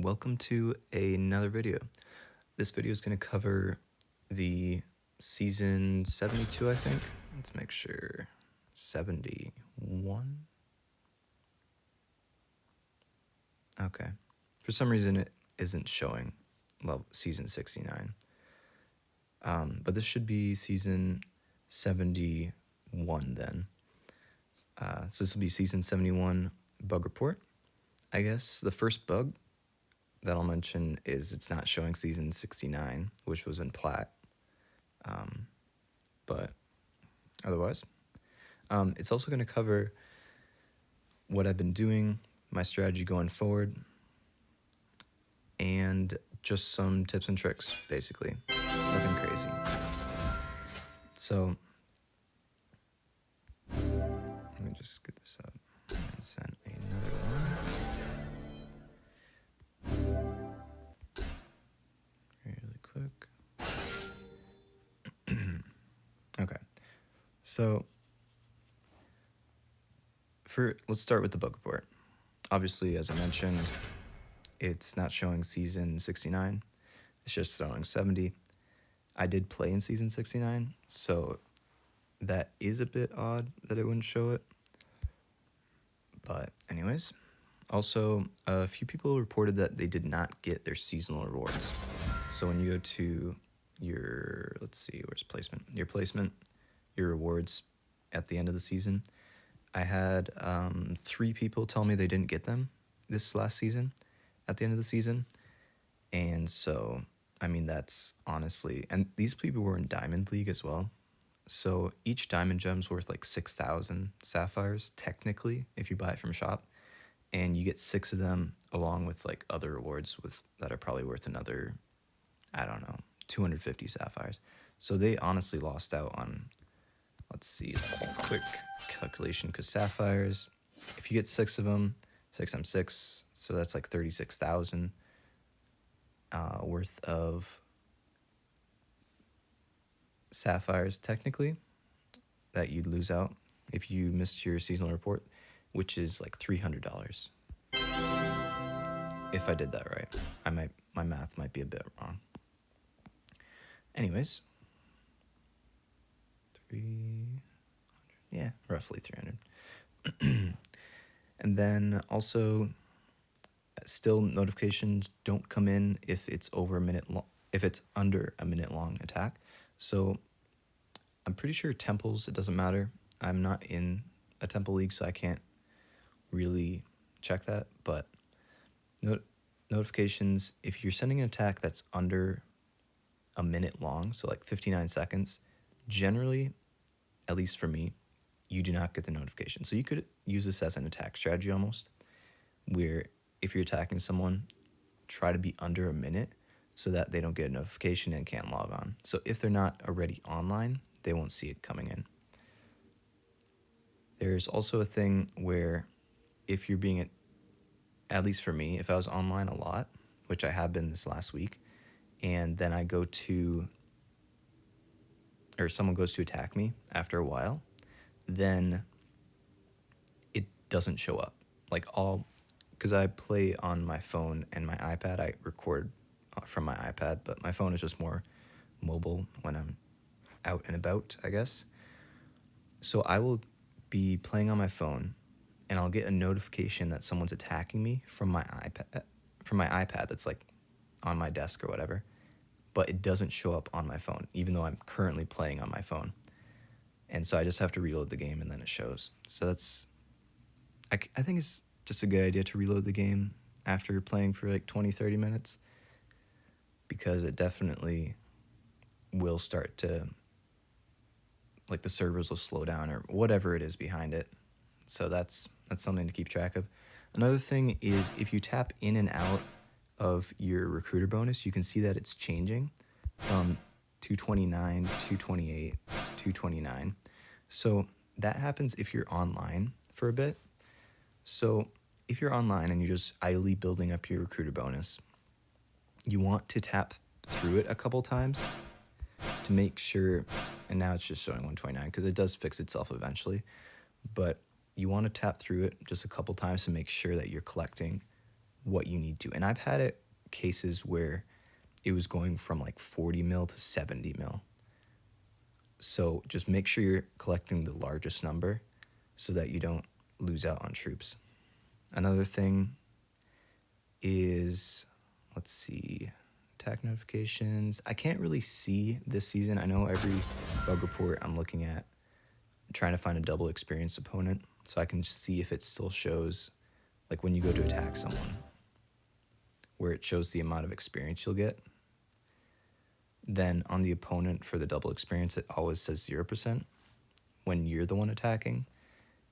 Welcome to another video. This video is going to cover the season 72, I think. Let's make sure. 71? Okay. For some reason, it isn't showing season 69. But this should be season 71 then. So this will be season 71 bug report. I guess the first bug that I'll mention is it's not showing season 69, which was in plat. But otherwise, it's also going to cover what I've been doing, my strategy going forward, and just some tips and tricks, basically. Nothing crazy. So, let me just get this up and send another one. Really quick. Okay. So, let's start with the bug report. Obviously, as I mentioned, it's not showing season 69. It's just showing 70. I did play in season 69, so that is a bit odd that it wouldn't show it. But anyways, also a few people reported that they did not get their seasonal rewards. So when you go to your, let's see, where's placement? Your placement, your rewards at the end of the season. I had 3 people tell me they didn't get them this last season at the end of the season. And so, I mean, that's honestly, and these people were in Diamond League as well. So each diamond gem's worth like 6,000 sapphires, technically, if you buy it from shop. And you get 6 of them along with like other rewards that are probably worth another, I don't know, 250 sapphires. So they honestly lost out on, let's see, a quick calculation, because sapphires, if you get 6 of them, 6 times 6, so that's like 36,000 worth of sapphires, technically, that you'd lose out if you missed your seasonal report, which is like $300. If I did that right. My math might be a bit wrong. Anyways, 300, yeah, roughly 300. And then also, still notifications don't come in if it's over a minute long, if it's under a minute long attack. So I'm pretty sure temples, it doesn't matter. I'm not in a temple league, so I can't really check that. But notifications, if you're sending an attack that's under a minute long, so like 59 seconds, generally, at least for me, you do not get the notification. So you could use this as an attack strategy almost, where if you're attacking someone, try to be under a minute so that they don't get a notification and can't log on. So if they're not already online, they won't see it coming in. There's also a thing where if you're being, at least for me, if I was online a lot, which I have been this last week, and then I go to, or someone goes to attack me after a while, then it doesn't show up. Like because I play on my phone and my iPad, I record from my iPad, but my phone is just more mobile when I'm out and about, I guess. So I will be playing on my phone, and I'll get a notification that someone's attacking me from my iPad that's like on my desk or whatever, but it doesn't show up on my phone, even though I'm currently playing on my phone. And so I just have to reload the game, and then it shows. So that's, I think it's just a good idea to reload the game after playing for like 20, 30 minutes, because it definitely will start to, like, the servers will slow down or whatever it is behind it. So that's something to keep track of. Another thing is if you tap in and out of your recruiter bonus, you can see that it's changing from 229, 228, 229. So that happens if you're online for a bit. So if you're online and you're just idly building up your recruiter bonus, you want to tap through it a couple times to make sure, and now it's just showing 129 because it does fix itself eventually, but you want to tap through it just a couple times to make sure that you're collecting what you need to. And I've had it cases where it was going from like 40 mil to 70 mil. So just make sure you're collecting the largest number so that you don't lose out on troops. Another thing is, let's see, attack notifications. I can't really see this season. I know every bug report I'm looking at, trying to find a double experienced opponent so I can see if it still shows, like when you go to attack someone, where it shows the amount of experience you'll get. Then on the opponent for the double experience, it always says 0% when you're the one attacking.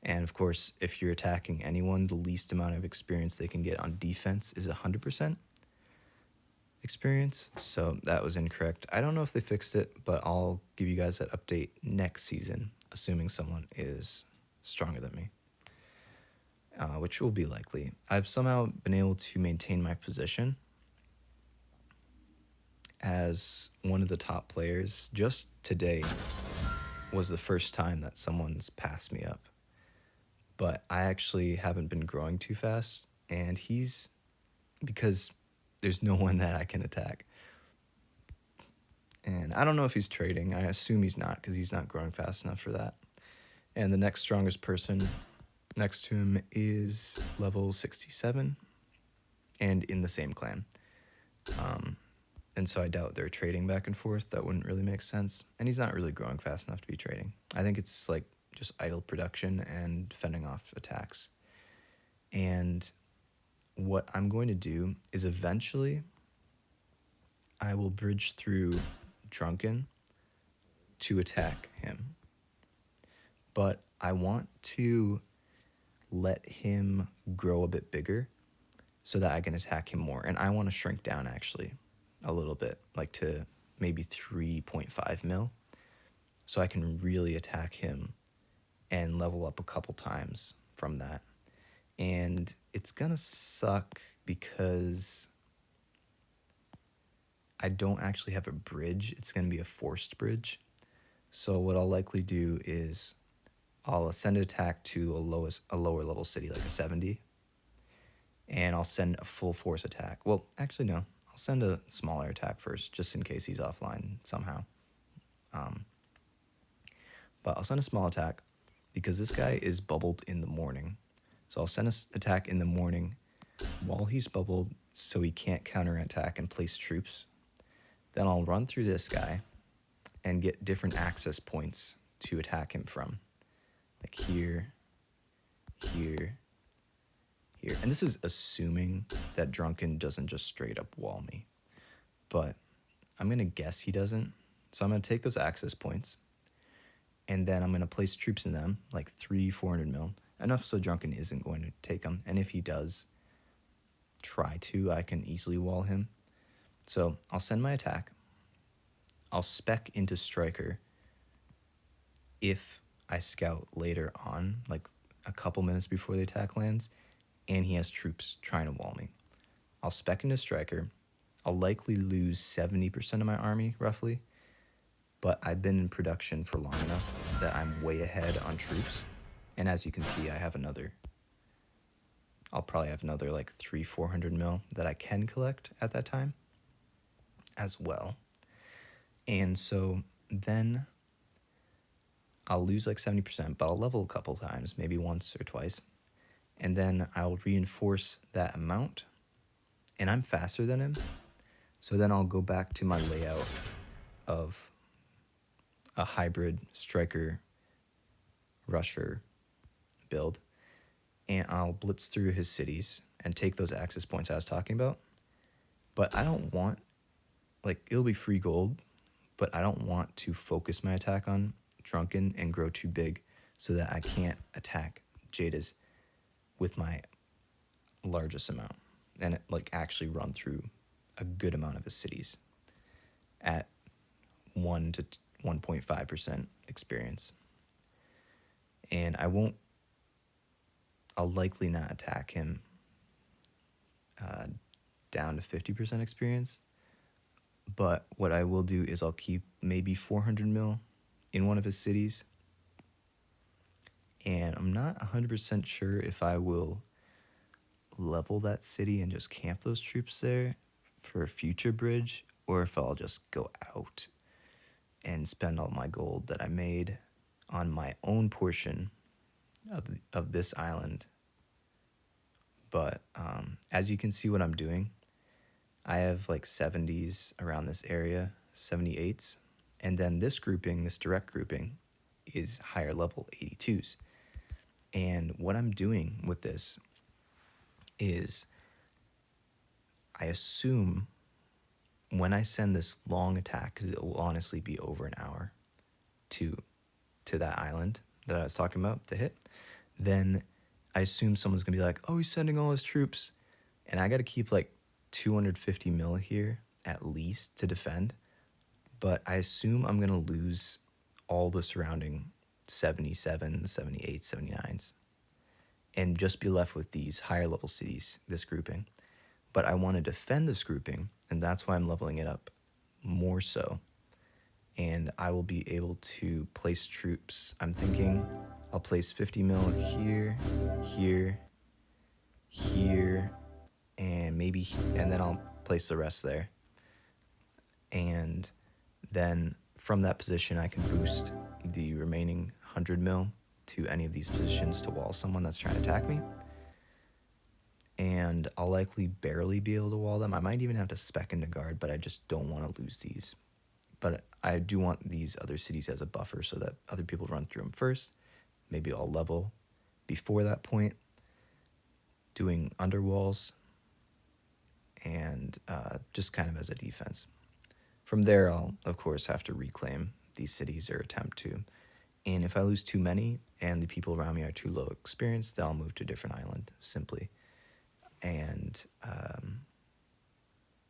And of course, if you're attacking anyone, the least amount of experience they can get on defense is 100% experience. So that was incorrect. I don't know if they fixed it, but I'll give you guys that update next season, assuming someone is stronger than me, which will be likely. I've somehow been able to maintain my position as one of the top players. Just today was the first time that someone's passed me up. But I actually haven't been growing too fast, and because there's no one that I can attack. And I don't know if he's trading. I assume he's not, because he's not growing fast enough for that. And the next strongest person next to him is level 67 and in the same clan. And so I doubt they're trading back and forth. That wouldn't really make sense. And he's not really growing fast enough to be trading. I think it's like just idle production and fending off attacks. And what I'm going to do is eventually I will bridge through Drunken to attack him. But I want to let him grow a bit bigger so that I can attack him more. And I want to shrink down actually a little bit, like to maybe 3.5 mil, so I can really attack him and level up a couple times from that. And it's gonna suck because I don't actually have a bridge. It's gonna be a forced bridge. So what I'll likely do is I'll send an attack to a lower level city, like a 70, and I'll send a full force attack. Well, actually no, I'll send a smaller attack first, just in case he's offline somehow. But I'll send a small attack because this guy is bubbled in the morning. So I'll send an attack in the morning while he's bubbled so he can't counterattack and place troops. Then I'll run through this guy and get different access points to attack him from. Like here, here, here. And this is assuming that Drunken doesn't just straight up wall me. But I'm going to guess he doesn't. So I'm going to take those access points, and then I'm going to place troops in them, like 400 mil. Enough so Drunken isn't going to take them. And if he does try to, I can easily wall him. So I'll send my attack. I'll spec into Striker if I scout later on, like a couple minutes before the attack lands, and he has troops trying to wall me. I'll spec into Striker. I'll likely lose 70% of my army, roughly, but I've been in production for long enough that I'm way ahead on troops. And as you can see, I'll probably have another like 400 mil that I can collect at that time as well. And so then I'll lose like 70%, but I'll level a couple times, maybe once or twice. And then I'll reinforce that amount, and I'm faster than him. So then I'll go back to my layout of a hybrid striker rusher build, and I'll blitz through his cities and take those access points I was talking about. But I don't want, like, it'll be free gold, but I don't want to focus my attack on Drunken and grow too big so that I can't attack Jada's with my largest amount and like actually run through a good amount of his cities at 1 to 1.5% experience. And I'll likely not attack him down to 50% experience. But what I will do is I'll keep maybe 400 mil in one of his cities. And I'm not 100% sure if I will level that city and just camp those troops there for a future bridge, or if I'll just go out and spend all my gold that I made on my own portion of this island. But as you can see what I'm doing, I have like 70s around this area, 78s. And then this grouping, this direct grouping, is higher level 82s. And what I'm doing with this is I assume when I send this long attack, because it will honestly be over an hour to that island that I was talking about to hit, then I assume someone's going to be like, oh, he's sending all his troops. And I got to keep like 250 mil here at least to defend. But I assume I'm going to lose all the surrounding 77, 78, 79s and just be left with these higher level cities, this grouping. But I want to defend this grouping, and that's why I'm leveling it up more so. And I will be able to place troops. I'm thinking I'll place 50 mil here, here, here, and then I'll place the rest there. And then from that position, I can boost the remaining 100 mil to any of these positions to wall someone that's trying to attack me. And I'll likely barely be able to wall them. I might even have to spec into guard, but I just don't want to lose these. But I do want these other cities as a buffer so that other people run through them first. Maybe I'll level before that point, doing underwalls, and just kind of as a defense. From there, I'll, of course, have to reclaim these cities or attempt to. And if I lose too many and the people around me are too low experienced, then I'll move to a different island, simply, and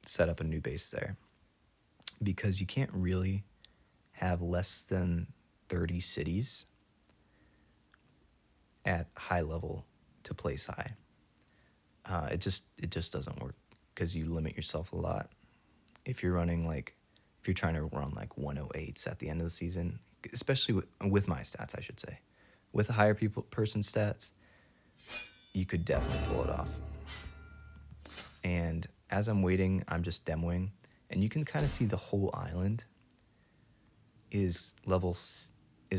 set up a new base there. Because you can't really have less than 30 cities at high level to place high. It just doesn't work because you limit yourself a lot. If you're trying to run like 108s at the end of the season, especially with my stats, I should say, with the higher person stats, you could definitely pull it off. And as I'm waiting, I'm just demoing, and you can kind of see the whole island is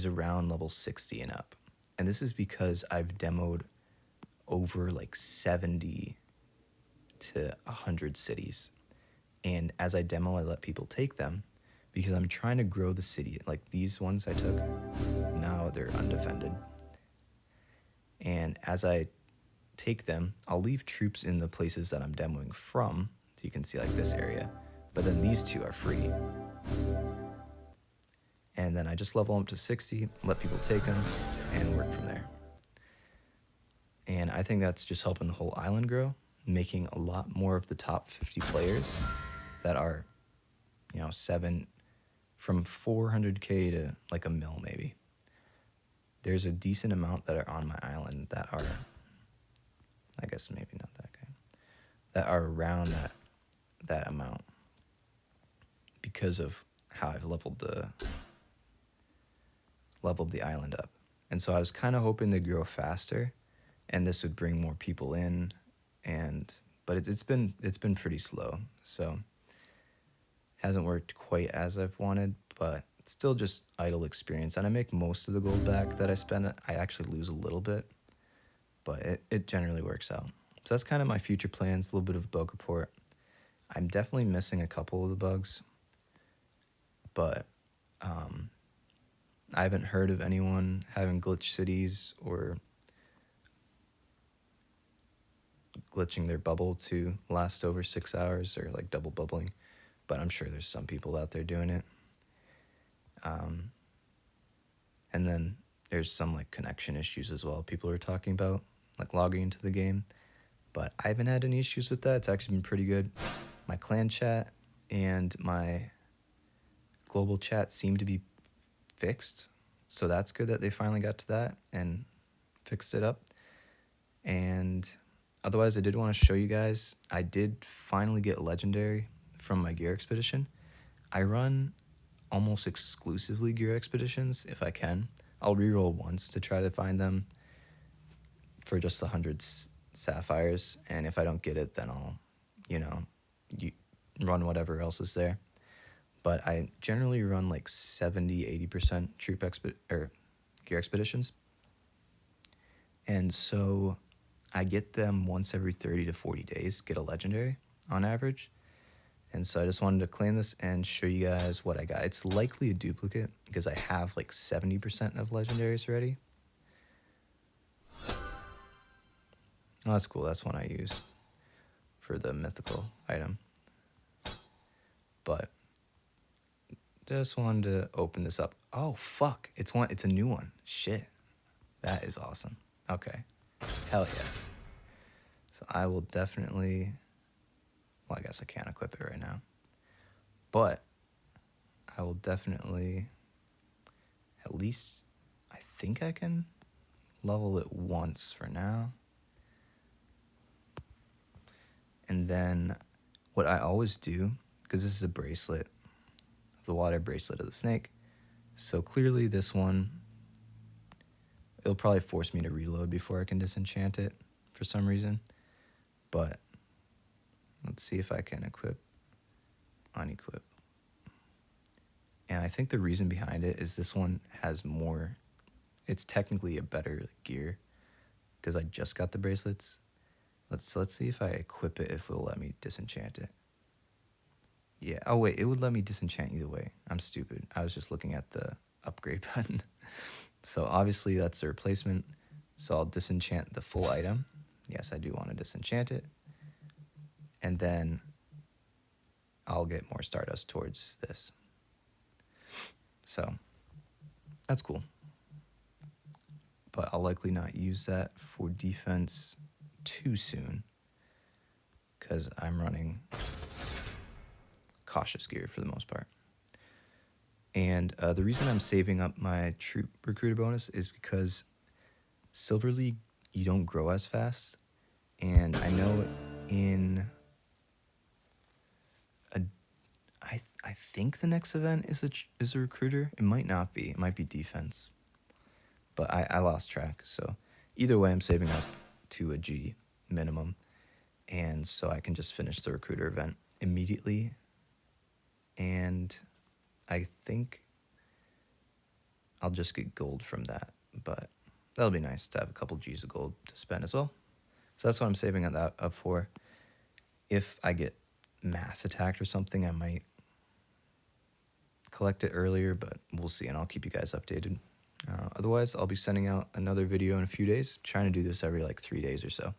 around level 60 and up. And this is because I've demoed over like 70 to 100 cities. And as I demo, I let people take them because I'm trying to grow the city. Like these ones I took, now they're undefended. And as I take them, I'll leave troops in the places that I'm demoing from. So you can see like this area. But then these two are free. And then I just level them up to 60, let people take them, and work from there. And I think that's just helping the whole island grow, making a lot more of the top 50 players that are, from 400K to like a mil maybe. There's a decent amount that are on my island that are, I guess maybe not that good, that are around that amount because of how I've leveled the island up. And so I was kind of hoping to grow faster and this would bring more people in, but it's been pretty slow. So hasn't worked quite as I've wanted, but it's still just idle experience. And I make most of the gold back that I spend. I actually lose a little bit, but it generally works out. So that's kind of my future plans, a little bit of a bug report. I'm definitely missing a couple of the bugs, but I haven't heard of anyone having glitch cities or glitching their bubble to last over 6 hours or like double bubbling, but I'm sure there's some people out there doing it. And then there's some like connection issues as well people are talking about, like logging into the game, but I haven't had any issues with that. It's actually been pretty good. My clan chat and my global chat seem to be fixed, so that's good that they finally got to that and fixed it up. And otherwise, I did want to show you guys, I did finally get legendary from my gear expedition. I run almost exclusively gear expeditions if I can. I'll reroll once to try to find them for just the 100 sapphires, and if I don't get it, then I'll, you know, you run whatever else is there. But I generally run like 70-80% or gear expeditions. And so I get them once every 30 to 40 days, get a legendary on average. And so I just wanted to claim this and show you guys what I got. It's likely a duplicate because I have like 70% of legendaries already. Oh, that's cool. That's one I use for the mythical item. But just wanted to open this up. Oh, fuck. It's a new one. Shit. That is awesome. Okay. Hell yes. So I will definitely... Well, I guess I can't equip it right now. But I will definitely... At least... I think I can level it once for now. And then what I always do, because this is a bracelet, the water bracelet of the snake. So clearly this one, it'll probably force me to reload before I can disenchant it for some reason. But let's see if I can unequip. And I think the reason behind it is this one has more, it's technically a better gear because I just got the bracelets. Let's see if I equip it, if it'll let me disenchant it. Yeah, oh wait, it would let me disenchant either way. I'm stupid. I was just looking at the upgrade button. So obviously that's the replacement. So I'll disenchant the full item. Yes, I do want to disenchant it. And then I'll get more Stardust towards this. So that's cool. But I'll likely not use that for defense too soon because I'm running cautious gear for the most part. And the reason I'm saving up my troop recruiter bonus is because Silver League, you don't grow as fast. And I know in I think the next event is a recruiter. It might not be. It might be defense. But I lost track. So either way, I'm saving up to a G minimum. And so I can just finish the recruiter event immediately. And I think I'll just get gold from that. But that'll be nice to have a couple G's of gold to spend as well. So that's what I'm saving that up for. If I get mass attacked or something, I might collect it earlier, but we'll see, and I'll keep you guys updated. Otherwise, I'll be sending out another video in a few days, trying to do this every like 3 days or so.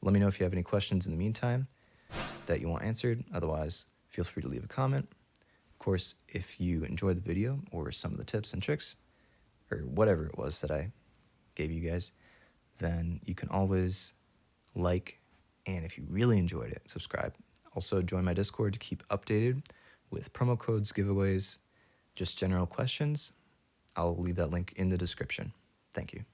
Let me know if you have any questions in the meantime that you want answered. Otherwise, feel free to leave a comment. Of course, if you enjoyed the video or some of the tips and tricks, or whatever it was that I gave you guys, then you can always like, and if you really enjoyed it, subscribe. Also, join my Discord to keep updated with promo codes, giveaways, just general questions. I'll leave that link in the description. Thank you.